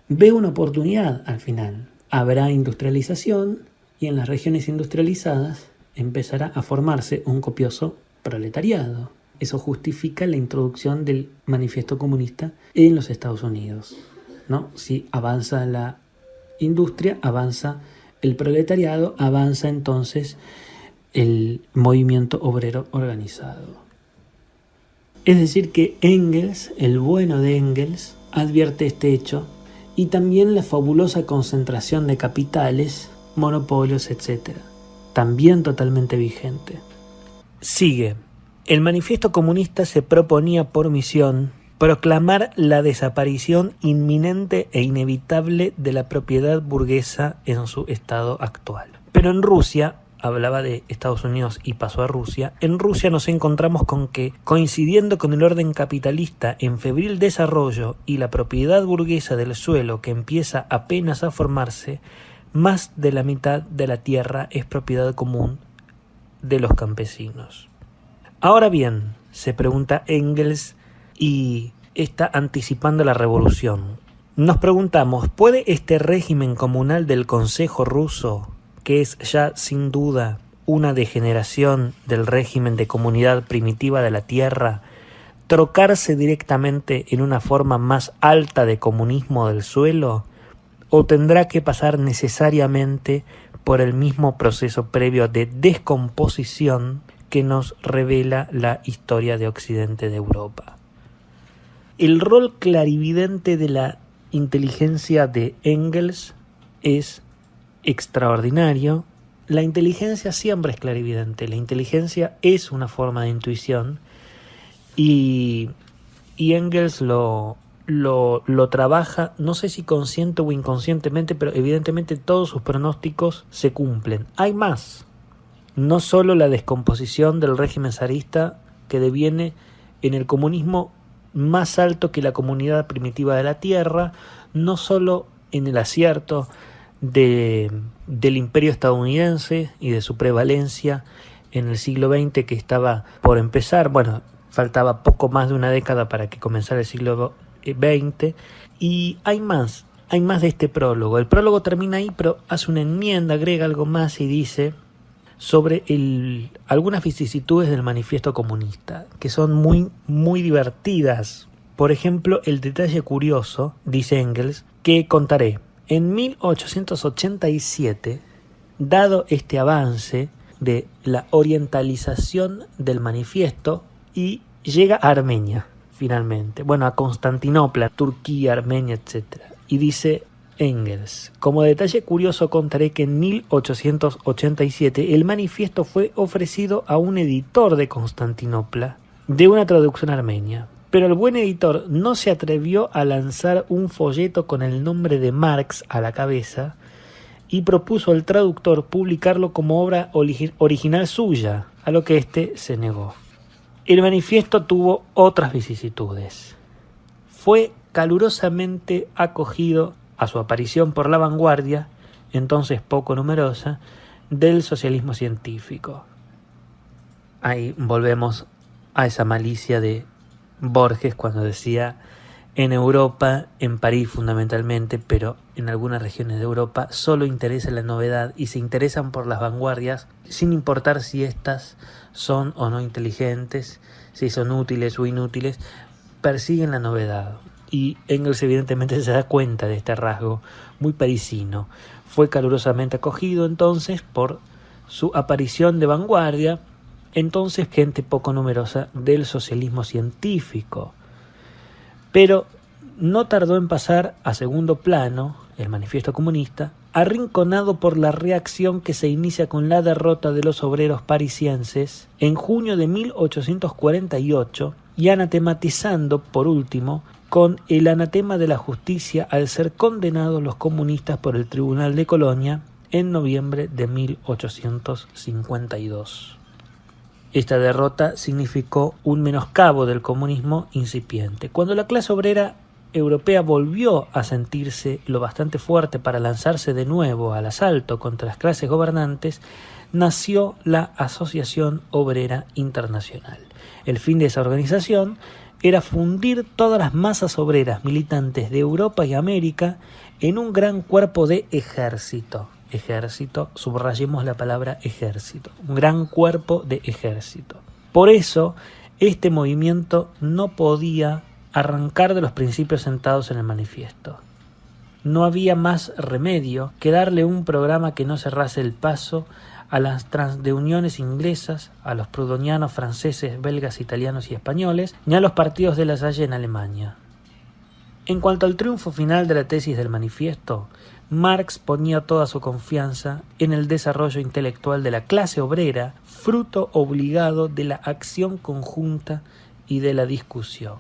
Ve una oportunidad al final. Habrá industrialización y en las regiones industrializadas empezará a formarse un copioso proletariado. Eso justifica la introducción del manifiesto comunista en los Estados Unidos, ¿no? Si avanza la industria, avanza el proletariado, avanza entonces el movimiento obrero organizado. Es decir que Engels, el bueno de Engels, advierte este hecho y también la fabulosa concentración de capitales, monopolios, etc. También totalmente vigente. Sigue. El manifiesto comunista se proponía por misión proclamar la desaparición inminente e inevitable de la propiedad burguesa en su estado actual. Pero en Rusia, hablaba de Estados Unidos y pasó a Rusia, en Rusia nos encontramos con que, coincidiendo con el orden capitalista en febril desarrollo y la propiedad burguesa del suelo que empieza apenas a formarse, más de la mitad de la tierra es propiedad común de los campesinos. Ahora bien, se pregunta Engels y está anticipando la revolución. Nos preguntamos, ¿puede este régimen comunal del Consejo ruso, que es ya sin duda una degeneración del régimen de comunidad primitiva de la tierra, trocarse directamente en una forma más alta de comunismo del suelo? ¿O tendrá que pasar necesariamente por el mismo proceso previo de descomposición que nos revela la historia de Occidente de Europa? El rol clarividente de la inteligencia de Engels es extraordinario. La inteligencia siempre es clarividente, la inteligencia es una forma de intuición y Engels lo trabaja, no sé si consciente o inconscientemente, pero evidentemente todos sus pronósticos se cumplen. Hay más. No solo la descomposición del régimen zarista que deviene en el comunismo más alto que la comunidad primitiva de la tierra, no solo en el acierto del imperio estadounidense y de su prevalencia en el siglo XX que estaba por empezar, bueno, faltaba poco más de una década para que comenzara el siglo XX, y hay más de este prólogo. El prólogo termina ahí, pero hace una enmienda, agrega algo más y dice sobre algunas vicisitudes del manifiesto comunista, que son muy, muy divertidas. Por ejemplo, el detalle curioso, dice Engels, que contaré. En 1887, dado este avance de la orientalización del manifiesto, y llega a Armenia, finalmente. Bueno, a Constantinopla, Turquía, Armenia, etc. Y dice Engels, como detalle curioso contaré que en 1887 el manifiesto fue ofrecido a un editor de Constantinopla de una traducción armenia, pero el buen editor no se atrevió a lanzar un folleto con el nombre de Marx a la cabeza y propuso al traductor publicarlo como obra original suya, a lo que éste se negó. El manifiesto tuvo otras vicisitudes. Fue calurosamente acogido a su aparición por la vanguardia, entonces poco numerosa, del socialismo científico. Ahí volvemos a esa malicia de Borges cuando decía: en Europa, en París fundamentalmente, pero en algunas regiones de Europa, solo interesa la novedad y se interesan por las vanguardias sin importar si éstas son o no inteligentes, si son útiles o inútiles, persiguen la novedad. Y Engels evidentemente se da cuenta de este rasgo muy parisino. Fue calurosamente acogido entonces por su aparición de vanguardia, entonces gente poco numerosa del socialismo científico. Pero no tardó en pasar a segundo plano el manifiesto comunista, arrinconado por la reacción que se inicia con la derrota de los obreros parisienses en junio de 1848 y anatematizando, por último, con el anatema de la justicia al ser condenados los comunistas por el Tribunal de Colonia en noviembre de 1852. Esta derrota significó un menoscabo del comunismo incipiente. Cuando la clase obrera europea volvió a sentirse lo bastante fuerte para lanzarse de nuevo al asalto contra las clases gobernantes, nació la Asociación Obrera Internacional. El fin de esa organización era fundir todas las masas obreras militantes de Europa y América en un gran cuerpo de ejército. Ejército, subrayemos la palabra ejército, un gran cuerpo de ejército. Por eso, este movimiento no podía arrancar de los principios sentados en el manifiesto. No había más remedio que darle un programa que no cerrase el paso a las transdeuniones inglesas, a los proudhonianos franceses, belgas, italianos y españoles, ni a los partidos de La Salle en Alemania. En cuanto al triunfo final de la tesis del manifiesto, Marx ponía toda su confianza en el desarrollo intelectual de la clase obrera, fruto obligado de la acción conjunta y de la discusión.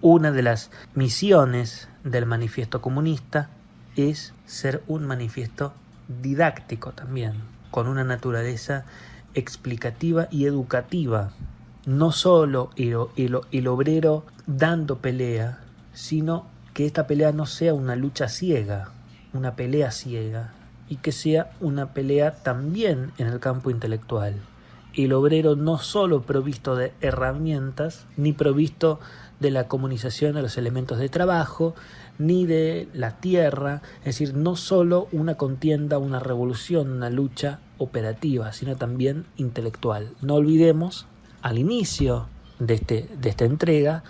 Una de las misiones del manifiesto comunista es ser un manifiesto didáctico también, con una naturaleza explicativa y educativa. No solo el obrero dando pelea, sino que esta pelea no sea una lucha ciega, una pelea ciega, y que sea una pelea también en el campo intelectual. El obrero no solo provisto de herramientas, ni provisto de la comunización de los elementos de trabajo, ni de la tierra, es decir, no solo una contienda, una revolución, una lucha operativa, sino también intelectual. No olvidemos, al inicio de esta entrega,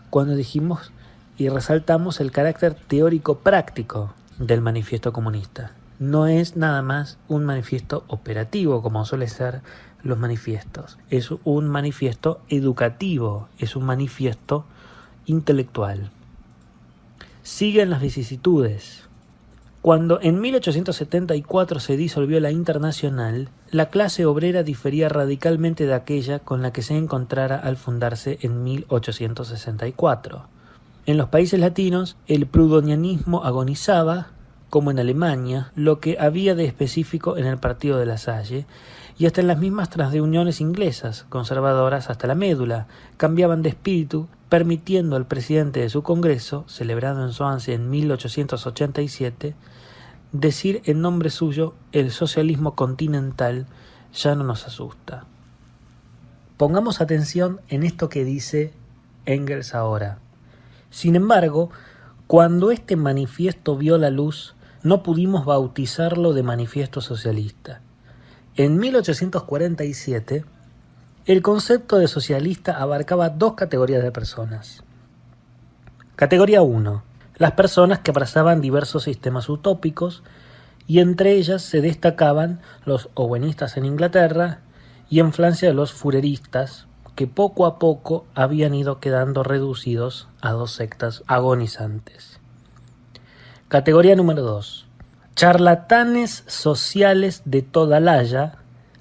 cuando dijimos y resaltamos el carácter teórico-práctico del manifiesto comunista. No es nada más un manifiesto operativo, como suele ser los manifiestos. Es un manifiesto educativo, es un manifiesto intelectual. Siguen las vicisitudes. Cuando en 1874 se disolvió la Internacional, la clase obrera difería radicalmente de aquella con la que se encontrara al fundarse en 1864. En los países latinos, el proudhonianismo agonizaba, como en Alemania, lo que había de específico en el partido de La Salle, y hasta en las mismas transdeuniones inglesas, conservadoras hasta la médula, cambiaban de espíritu, permitiendo al presidente de su congreso, celebrado en Swansea en 1887, decir en nombre suyo: el socialismo continental ya no nos asusta. Pongamos atención en esto que dice Engels ahora. Sin embargo, cuando este manifiesto vio la luz, no pudimos bautizarlo de manifiesto socialista. En 1847, el concepto de socialista abarcaba dos categorías de personas. Categoría 1. Las personas que abrazaban diversos sistemas utópicos, y entre ellas se destacaban los owenistas en Inglaterra y en Francia los fureristas, que poco a poco habían ido quedando reducidos a dos sectas agonizantes. Categoría número 2. Charlatanes sociales de toda laya,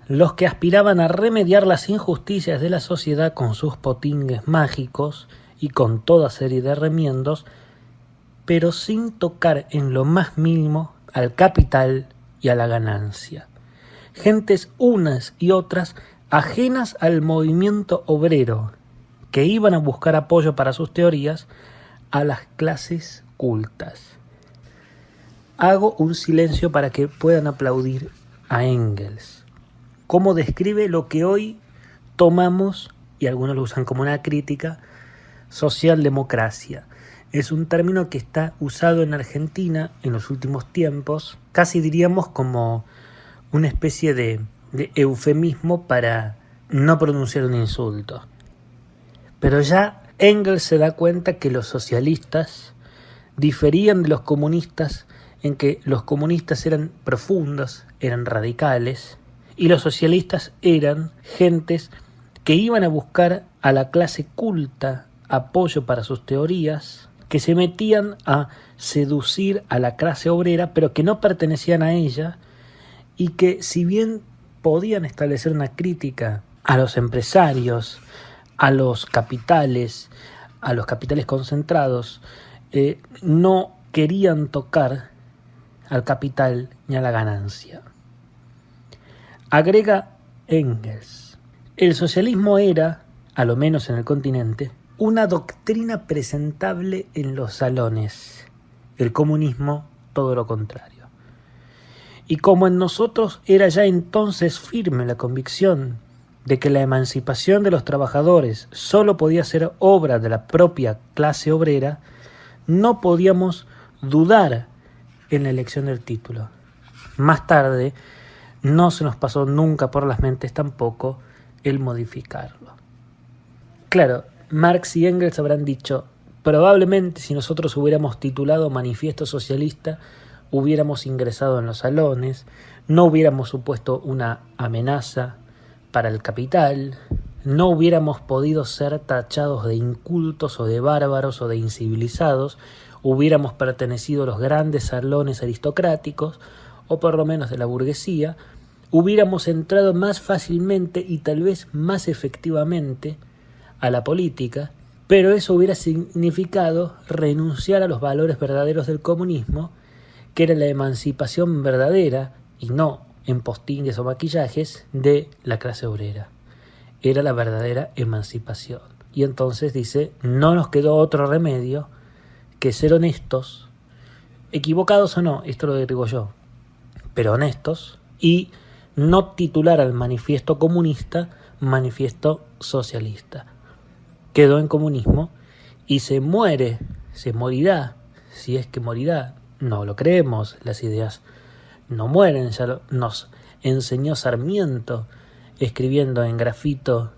los que aspiraban a remediar las injusticias de la sociedad con sus potingues mágicos y con toda serie de remiendos, pero sin tocar en lo más mínimo al capital y a la ganancia. Gentes unas y otras ajenas al movimiento obrero, que iban a buscar apoyo para sus teorías a las clases cultas. Hago un silencio para que puedan aplaudir a Engels. Cómo describe lo que hoy tomamos, y algunos lo usan como una crítica, socialdemocracia. Es un término que está usado en Argentina en los últimos tiempos, casi diríamos como una especie de eufemismo para no pronunciar un insulto. Pero ya Engels se da cuenta que los socialistas diferían de los comunistas en que los comunistas eran profundos, eran radicales, y los socialistas eran gentes que iban a buscar a la clase culta apoyo para sus teorías, que se metían a seducir a la clase obrera, pero que no pertenecían a ella, y que si bien podían establecer una crítica a los empresarios, a los capitales concentrados, no querían tocar al capital ni a la ganancia. Agrega Engels: el socialismo era, a lo menos en el continente, una doctrina presentable en los salones. El comunismo, todo lo contrario. Y como en nosotros era ya entonces firme la convicción de que la emancipación de los trabajadores sólo podía ser obra de la propia clase obrera, no podíamos dudar en la elección del título. Más tarde, no se nos pasó nunca por las mentes tampoco el modificarlo. Claro, Marx y Engels habrán dicho, probablemente si nosotros hubiéramos titulado Manifiesto Socialista, hubiéramos ingresado en los salones, no hubiéramos supuesto una amenaza para el capital, no hubiéramos podido ser tachados de incultos o de bárbaros o de incivilizados, hubiéramos pertenecido a los grandes salones aristocráticos o por lo menos de la burguesía, hubiéramos entrado más fácilmente y tal vez más efectivamente a la política, pero eso hubiera significado renunciar a los valores verdaderos del comunismo, que era la emancipación verdadera, y no en postines o maquillajes, de la clase obrera. Era la verdadera emancipación. Y entonces dice, no nos quedó otro remedio que ser honestos, equivocados o no, esto lo digo yo, pero honestos, y no titular al manifiesto comunista manifiesto socialista. Quedó en comunismo y se morirá, si es que morirá, no lo creemos, las ideas no mueren, ya nos enseñó Sarmiento escribiendo en grafito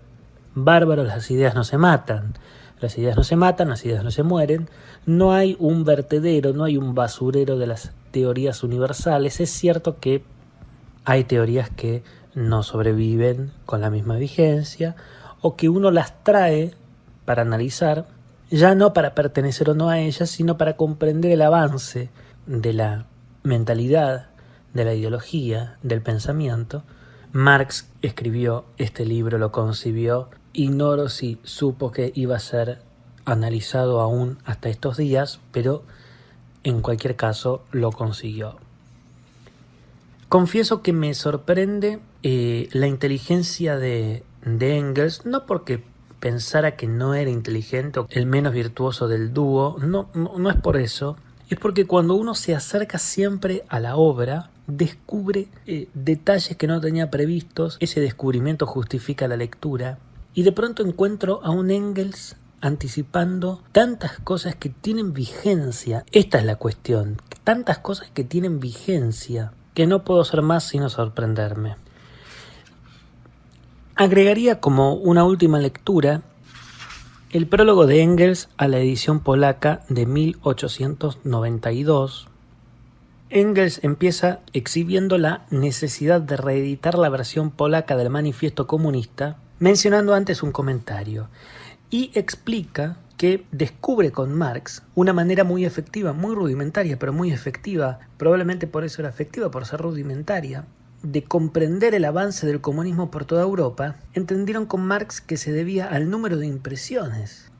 bárbaro, las ideas no se matan, las ideas no se matan, las ideas no se mueren, no hay un vertedero, no hay un basurero de las teorías universales. Es cierto que hay teorías que no sobreviven con la misma vigencia o que uno las trae para analizar, ya no para pertenecer o no a ellas, sino para comprender el avance de la mentalidad, de la ideología, del pensamiento. Marx escribió este libro, lo concibió, ignoro si supo que iba a ser analizado aún hasta estos días, pero en cualquier caso lo consiguió. Confieso que me sorprende la inteligencia de Engels, no porque pensara que no era inteligente o el menos virtuoso del dúo, no es por eso, es porque cuando uno se acerca siempre a la obra, descubre detalles que no tenía previstos, ese descubrimiento justifica la lectura, y de pronto encuentro a un Engels anticipando tantas cosas que tienen vigencia. Esta es la cuestión, tantas cosas que tienen vigencia, que no puedo hacer más sino sorprenderme. Agregaría como una última lectura el prólogo de Engels a la edición polaca de 1892. Engels empieza exhibiendo la necesidad de reeditar la versión polaca del Manifiesto Comunista, mencionando antes un comentario, y explica que descubre con Marx una manera muy efectiva, muy rudimentaria, pero muy efectiva, probablemente por eso era efectiva, por ser rudimentaria, de comprender el avance del comunismo por toda Europa. Entendieron con Marx que se debía al número de impresiones.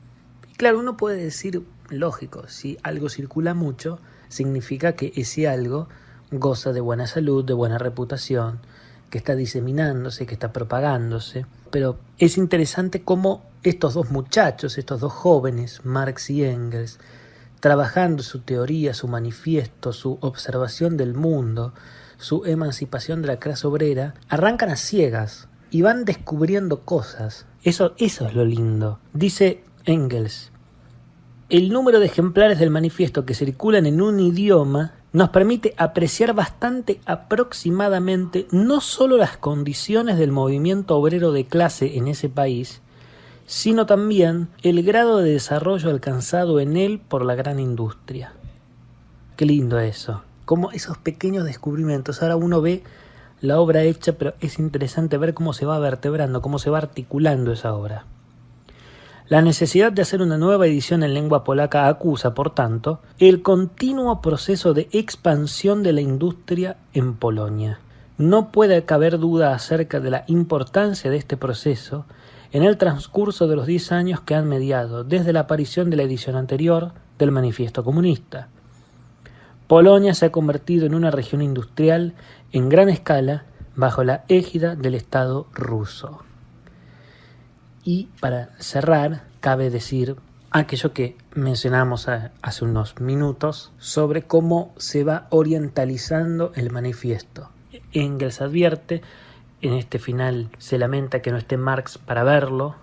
Y claro, uno puede decir, lógico, si algo circula mucho, significa que ese algo goza de buena salud, de buena reputación, que está diseminándose, que está propagándose. Pero es interesante cómo estos dos muchachos, estos dos jóvenes, Marx y Engels, trabajando su teoría, su manifiesto, su observación del mundo, su emancipación de la clase obrera, arrancan a ciegas y van descubriendo cosas. Eso es lo lindo. Dice Engels, el número de ejemplares del manifiesto que circulan en un idioma nos permite apreciar bastante aproximadamente no solo las condiciones del movimiento obrero de clase en ese país, sino también el grado de desarrollo alcanzado en él por la gran industria. Qué lindo eso. Como esos pequeños descubrimientos. Ahora uno ve la obra hecha, pero es interesante ver cómo se va vertebrando, cómo se va articulando esa obra. La necesidad de hacer una nueva edición en lengua polaca acusa, por tanto, el continuo proceso de expansión de la industria en Polonia. No puede caber duda acerca de la importancia de este proceso en el transcurso de los 10 años que han mediado desde la aparición de la edición anterior del Manifiesto Comunista. Polonia se ha convertido en una región industrial en gran escala bajo la égida del Estado ruso. Y para cerrar, cabe decir aquello que mencionamos hace unos minutos sobre cómo se va orientalizando el manifiesto. Engels advierte, en este final se lamenta que no esté Marx para verlo,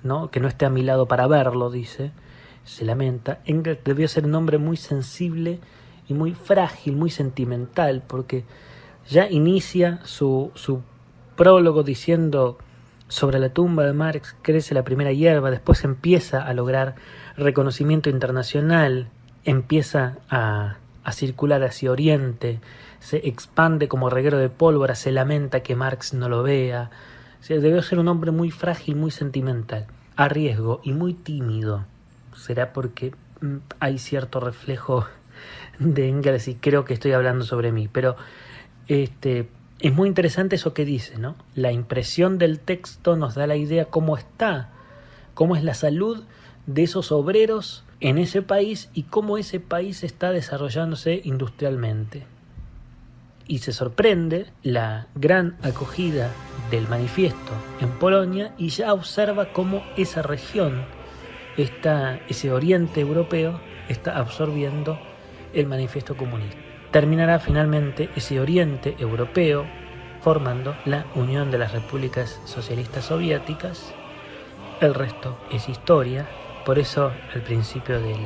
¿no? Que no esté a mi lado para verlo, dice, se lamenta. Engels debió ser un hombre muy sensible y muy frágil, muy sentimental, porque ya inicia su prólogo diciendo: sobre la tumba de Marx crece la primera hierba. Después empieza a lograr reconocimiento internacional, empieza a circular hacia Oriente, se expande como reguero de pólvora, se lamenta que Marx no lo vea. O sea, debió ser un hombre muy frágil, muy sentimental, a riesgo y muy tímido. Será porque hay cierto reflejo de Engels y creo que estoy hablando sobre mí, pero es muy interesante eso que dice, ¿no? La impresión del texto nos da la idea cómo es la salud de esos obreros en ese país y cómo ese país está desarrollándose industrialmente. Y se sorprende la gran acogida del manifiesto en Polonia y ya observa cómo esa región, ese oriente europeo, está absorbiendo el manifiesto comunista. Terminará finalmente ese oriente europeo formando la Unión de las Repúblicas Socialistas Soviéticas. El resto es historia. Por eso al principio de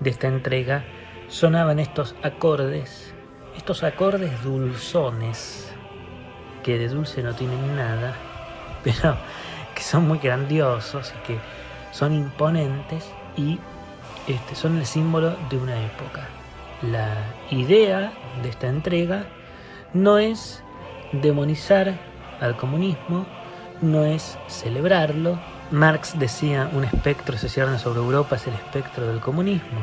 esta entrega sonaban estos acordes dulzones, que de dulce no tienen nada, pero que son muy grandiosos y que son imponentes y son el símbolo de una época. La idea de esta entrega no es demonizar al comunismo, no es celebrarlo. Marx decía: un espectro se cierne sobre Europa, es el espectro del comunismo.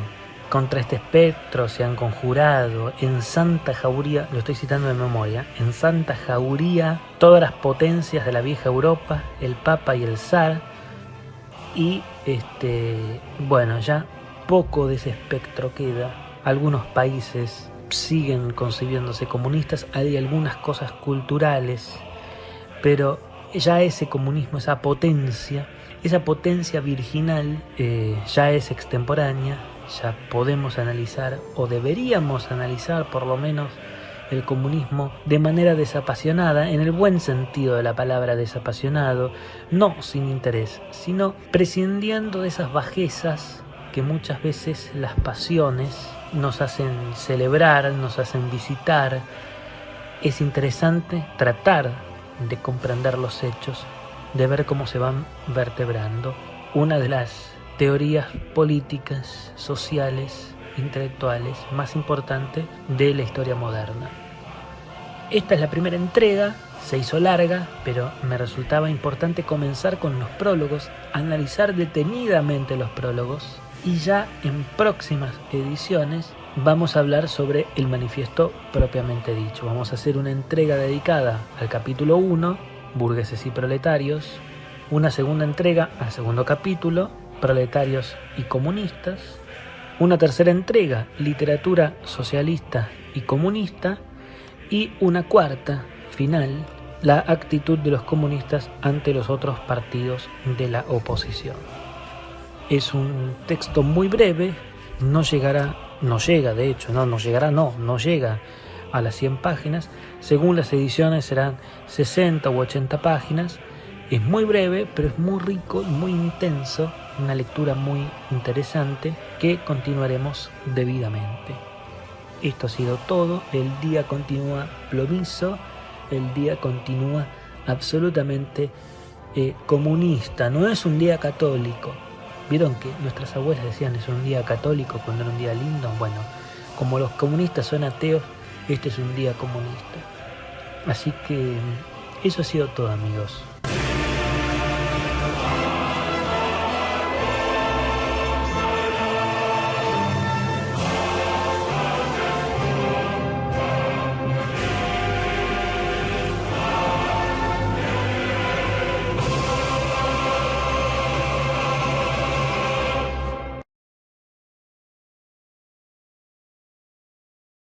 Contra este espectro se han conjurado en santa jauría, lo estoy citando de memoria, en santa jauría todas las potencias de la vieja Europa, el Papa y el Zar. Y bueno, ya poco de ese espectro queda. Algunos países siguen concibiéndose comunistas, hay algunas cosas culturales, pero ya ese comunismo, esa potencia virginal ya es extemporánea. Ya podemos analizar, o deberíamos analizar por lo menos, el comunismo de manera desapasionada, en el buen sentido de la palabra desapasionado, no sin interés, sino prescindiendo de esas bajezas que muchas veces las pasiones nos hacen celebrar, nos hacen visitar. Es interesante tratar de comprender los hechos, de ver cómo se van vertebrando. Una de las teorías políticas, sociales, intelectuales más importantes de la historia moderna. Esta es la primera entrega, se hizo larga, pero me resultaba importante comenzar con los prólogos, analizar detenidamente los prólogos, y ya en próximas ediciones vamos a hablar sobre el manifiesto propiamente dicho. Vamos a hacer una entrega dedicada al capítulo 1, burgueses y proletarios, una segunda entrega al segundo capítulo, proletarios y comunistas, una tercera entrega, literatura socialista y comunista, y una cuarta, final, la actitud de los comunistas ante los otros partidos de la oposición. Es un texto muy breve, no llega a las 100 páginas, según las ediciones serán 60 u 80 páginas, es muy breve, pero es muy rico y muy intenso, una lectura muy interesante que continuaremos debidamente. Esto ha sido todo, el día continúa plomizo, el día continúa absolutamente comunista, no es un día católico. ¿Vieron que nuestras abuelas decían es un día católico cuando era un día lindo? Bueno, como los comunistas son ateos, este es un día comunista. Así que eso ha sido todo, amigos.